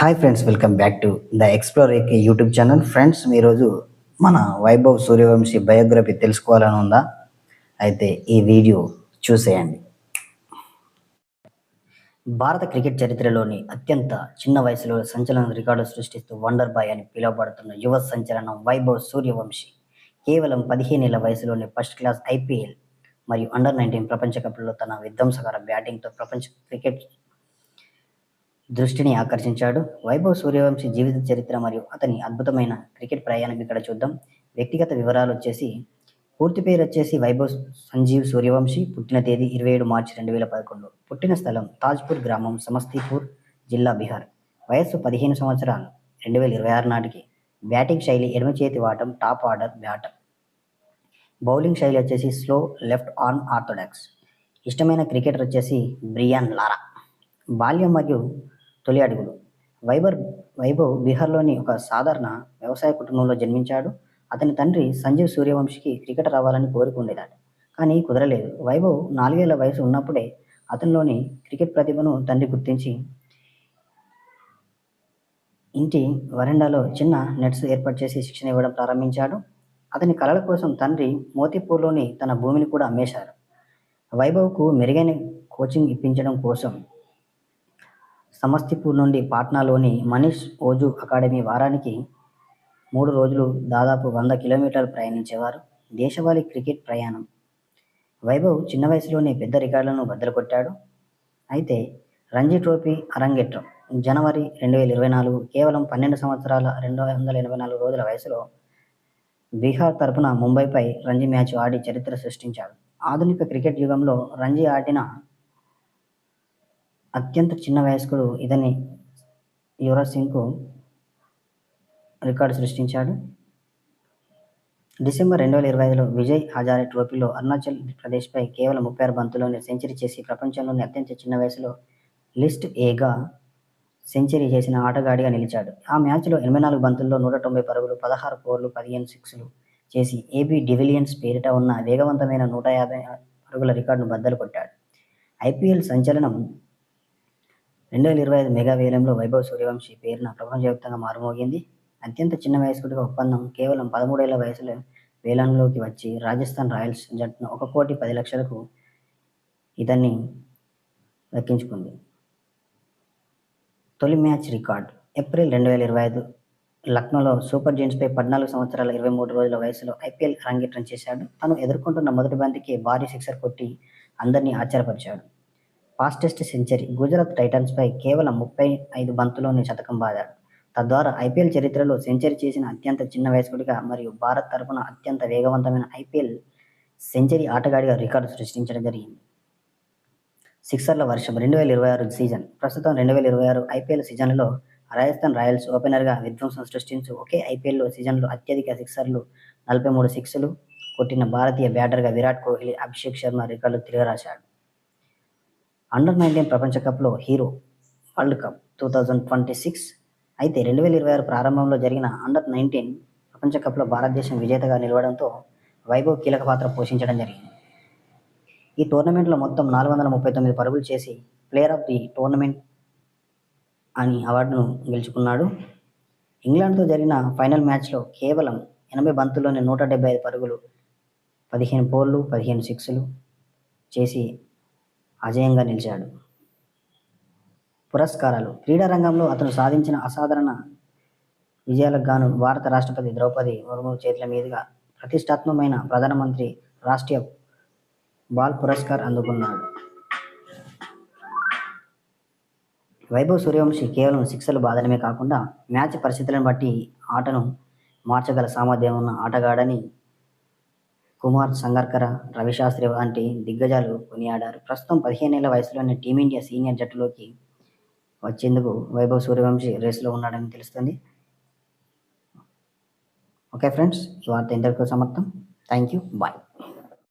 Hi friends, welcome back to the explore AK YouTube channel. Friends, ఈరోజు మన Vaibhav Suryavanshi biography తెలుసుకోవాలని ఉందా? అయితే ఈ వీడియో చూసేయండి. భారత క్రికెట్ చరిత్రలోని అత్యంత చిన్న వయసులో సంచలన రికార్డు సృష్టిస్తూ వండర్ బాయ్ అని పిలువబడుతున్న యువ సంచలనం వైభవ్ సూర్యవంశీ కేవలం 15 ఏళ్ల వయసులోనే ఫస్ట్ క్లాస్ ఐపీఎల్ మరియు అండర్-19 ప్రపంచ కప్లలో తన విధ్వంసకర బ్యాటింగ్తో ప్రపంచ క్రికెట్ దృష్టిని ఆకర్షించాడు. వైభవ్ సూర్యవంశీ జీవిత చరిత్ర మరియు అతని అద్భుతమైన క్రికెట్ ప్రయాణం ఇక్కడ చూద్దాం. వ్యక్తిగత వివరాలు వచ్చేసి, పూర్తి పేరు వచ్చేసి వైభవ్ సంజీవ్ సూర్యవంశీ. పుట్టిన తేదీ 27 మార్చి 2011. పుట్టిన స్థలం తాజ్పూర్ గ్రామం, సమస్తీపూర్ జిల్లా, బీహార్. వయస్సు 15 సంవత్సరాలు. 2026 నాటికి. బ్యాటింగ్ శైలి ఎడమ చేతి వాటం, టాప్ ఆర్డర్ బ్యాటర్. బౌలింగ్ శైలి వచ్చేసి స్లో లెఫ్ట్ ఆర్మ్ ఆర్థోడాక్స్. ఇష్టమైన క్రికెటర్ వచ్చేసి బ్రియాన్ లారా. బాల్యం మరియు తొలి అడుగులు. వైభవ్ బీహార్లోని ఒక సాధారణ వ్యవసాయ కుటుంబంలో జన్మించాడు. అతని తండ్రి సంజీవ్ సూర్యవంశీకి క్రికెటర్ అవ్వాలని కోరిక ఉండేదట, కానీ కుదరలేదు. వైభవ్ 4 ఏళ్ల వయసు ఉన్నప్పుడే అతనిలోని క్రికెట్ ప్రతిభను తండ్రి గుర్తించి ఇంటి వరండాలో చిన్న నెట్స్ ఏర్పాటు చేసి శిక్షణ ఇవ్వడం ప్రారంభించాడు. అతని కలల కోసం తండ్రి మోతీపూర్లోని తన భూమిని కూడా అమ్మేశారు. వైభవ్కు మెరుగైన కోచింగ్ ఇప్పించడం కోసం సమస్తీపూర్ నుండి పాట్నాలోని మనీష్ ఓజు అకాడమీ వారానికి 3 రోజులు దాదాపు 100 కిలోమీటర్లు ప్రయాణించేవారు. దేశవాళీ క్రికెట్ ప్రయాణం. వైభవ్ చిన్న వయసులోనే పెద్ద రికార్డులను బద్దలుకొట్టాడు. అయితే రంజీ ట్రోఫీ అరంగేట్రం జనవరి 2024. కేవలం 12 సంవత్సరాల 284 రోజుల వయసులో బీహార్ తరపున ముంబైపై రంజీ మ్యాచ్ ఆడి చరిత్ర సృష్టించాడు. ఆధునిక క్రికెట్ యుగంలో రంజీ ఆడిన అత్యంత చిన్న వయస్కుడు ఇతని యువరాజ్ సింగ్కు రికార్డు సృష్టించాడు. డిసెంబర్ 2025లో విజయ్ హజారే ట్రోఫీలో అరుణాచల్ ప్రదేశ్పై కేవలం 36 బంతుల్లోనే సెంచరీ చేసి ప్రపంచంలోని అత్యంత చిన్న వయసులో లిస్ట్ ఏగా సెంచరీ చేసిన ఆటగాడిగా నిలిచాడు. ఆ మ్యాచ్లో 84 బంతుల్లో 190 పరుగులు, 16 ఫోర్లు, 15 సిక్స్లు చేసి ఏబీ డివిలియర్స్ పేరిట ఉన్న వేగవంతమైన 150 పరుగుల రికార్డును బద్దలు కొట్టాడు. ఐపీఎల్ సంచలనం 2025 మెగా వేలంలో వైభవ్ సూర్యవంశీ పేరున ప్రపంచవ్యాప్తంగా మారుమోగింది. అత్యంత చిన్న వయస్కుడిగా ఒప్పందం. కేవలం 13 ఏళ్ల వయసులో వేలంలోకి వచ్చి రాజస్థాన్ రాయల్స్ జట్టును 1,10,00,000కు ఇతన్ని దక్కించుకుంది. తొలి మ్యాచ్ రికార్డ్. ఏప్రిల్ 2025 లక్నోలో సూపర్ జెయింట్స్పై 14 సంవత్సరాల 23 రోజుల వయసులో ఐపీఎల్ అరంగేట్రం చేశాడు. తను ఎదుర్కొంటున్న మొదటి బంతికే భారీ సిక్సర్ కొట్టి అందరినీ ఆశ్చర్యపరిచాడు. Fastest century. గుజరాత్ టైటన్స్పై కేవలం 35 బంతుల్లోనే శతకం బాదాడు. తద్వారా ఐపీఎల్ చరిత్రలో సెంచరీ చేసిన అత్యంత చిన్న వయస్కుడిగా మరియు భారత్ తరపున అత్యంత వేగవంతమైన ఐపీఎల్ సెంచరీ ఆటగాడిగా రికార్డు సృష్టించడం జరిగింది. సిక్సర్ల వర్షం. 2026 సీజన్. ప్రస్తుతం 2026 ఐపీఎల్ సీజన్లో రాజస్థాన్ రాయల్స్ ఓపెనర్గా విధ్వంసం సృష్టించు ఒకే ఐపీఎల్లో సీజన్లో అత్యధిక సిక్సర్లు 43 సిక్స్లు కొట్టిన భారతీయ బ్యాటర్గా విరాట్ కోహ్లీ, అభిషేక్ శర్మ రికార్డు తిరగరాశాడు. అండర్-19 ప్రపంచ కప్లో హీరో. World cup 2026. అయితే 2026 ప్రారంభంలో జరిగిన అండర్-19 ప్రపంచ కప్లో భారతదేశం విజేతగా నిలవడంతో వైభవ్ కీలక పాత్ర పోషించడం జరిగింది. ఈ టోర్నమెంట్లో మొత్తం 439 పరుగులు చేసి ప్లేయర్ ఆఫ్ ది టోర్నమెంట్ అని అవార్డును గెలుచుకున్నాడు. ఇంగ్లాండ్తో జరిగిన ఫైనల్ మ్యాచ్లో కేవలం 80 బంతుల్లోనే 175 పరుగులు, 15 ఫోర్లు, 15 సిక్స్లు చేసి అజేయంగా నిలిచాడు. పురస్కారాలు. క్రీడా రంగంలో అతను సాధించిన అసాధారణ విజయాలకు గాను భారత రాష్ట్రపతి ద్రౌపది ముర్ము చేతుల మీదుగా ప్రతిష్టాత్మకమైన ప్రధానమంత్రి రాష్ట్రీయ బాల్ పురస్కార్ అందుకున్నాడు. వైభవ్ సూర్యవంశీ కేవలం సిక్సర్లు బాదడమే కాకుండా మ్యాచ్ పరిస్థితులను బట్టి ఆటను మార్చగల సామర్థ్యం ఉన్న ఆటగాడని కుమార్ సంగక్కర, రవిశాస్త్రి వంటి దిగ్గజాలు కొనియాడారు. ప్రస్తుతం 15 ఏళ్ల వయసులోనే టీమిండియా సీనియర్ జట్టులోకి వచ్చేందుకు వైభవ్ సూర్యవంశీ రేసులో ఉన్నాడని తెలుస్తుంది. ఓకే ఫ్రెండ్స్, ఈ వార్త ఇంతటితో సమాప్తం. Thank you. బాయ్.